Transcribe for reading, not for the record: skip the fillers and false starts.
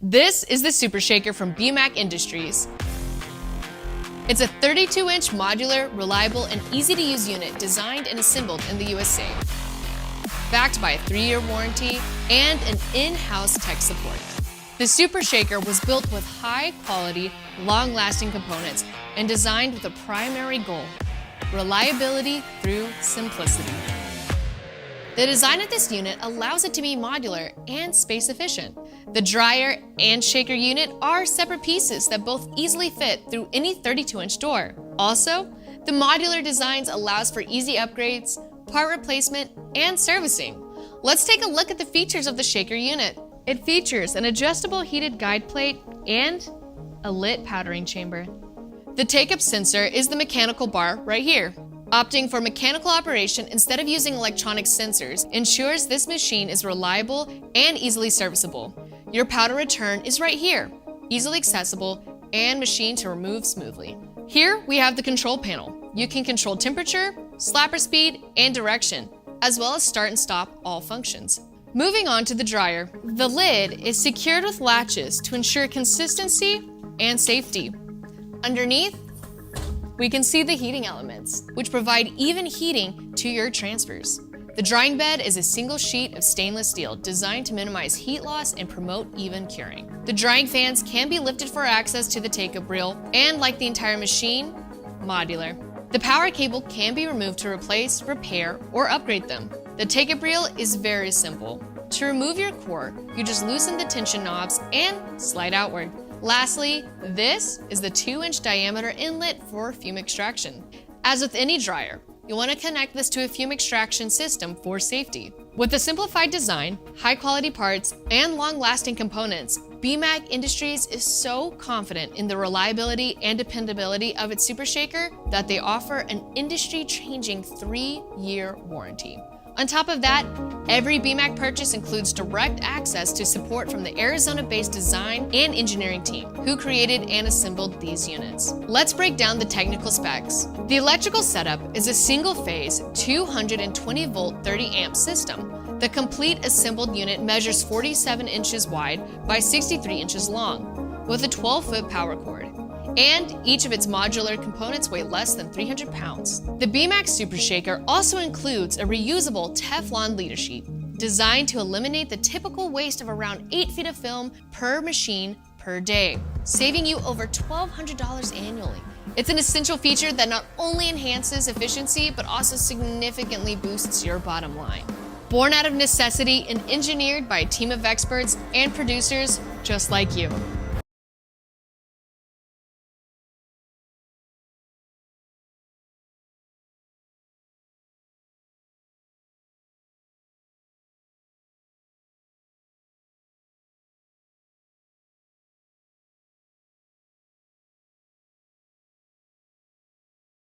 This is the Super Shaker from Bmac Industries. It's a 32-inch modular, reliable, and easy-to-use unit designed and assembled in the USA. Backed by a 3-year warranty and an in-house tech support. The Super Shaker was built with high-quality, long-lasting components and designed with a primary goal: reliability through simplicity. The design of this unit allows it to be modular and space efficient. The dryer and shaker unit are separate pieces that both easily fit through any 32-inch door. Also, the modular designs allows for easy upgrades, part replacement, and servicing. Let's take a look at the features of the shaker unit. It features an adjustable heated guide plate and a lit powdering chamber. The take-up sensor is the mechanical bar right here. Opting for mechanical operation instead of using electronic sensors ensures this machine is reliable and easily serviceable. Your powder return is right here, easily accessible and machined to remove smoothly. Here we have the control panel. You can control temperature, slapper speed, and direction, as well as start and stop all functions. Moving on to the dryer, the lid is secured with latches to ensure consistency and safety. Underneath, we can see the heating elements, which provide even heating to your transfers. The drying bed is a single sheet of stainless steel designed to minimize heat loss and promote even curing. The drying fans can be lifted for access to the take-up reel and, like the entire machine, modular. The power cable can be removed to replace, repair, or upgrade them. The take-up reel is very simple. To remove your core, you just loosen the tension knobs and slide outward. Lastly, this is the 2-inch diameter inlet for fume extraction. As with any dryer, you'll want to connect this to a fume extraction system for safety. With a simplified design, high-quality parts, and long-lasting components, Bmac Industries is so confident in the reliability and dependability of its Super Shaker that they offer an industry-changing 3-year warranty. On top of that, every Bmac purchase includes direct access to support from the Arizona-based design and engineering team who created and assembled these units. Let's break down the technical specs. The electrical setup is a single-phase 220-volt 30-amp system. The complete assembled unit measures 47 inches wide by 63 inches long, with a 12-foot power cord. And each of its modular components weigh less than 300 pounds. The Bmac Super Shaker also includes a reusable Teflon leader sheet, designed to eliminate the typical waste of around 8 feet of film per machine per day, saving you over $1,200 annually. It's an essential feature that not only enhances efficiency, but also significantly boosts your bottom line. Born out of necessity and engineered by a team of experts and producers just like you.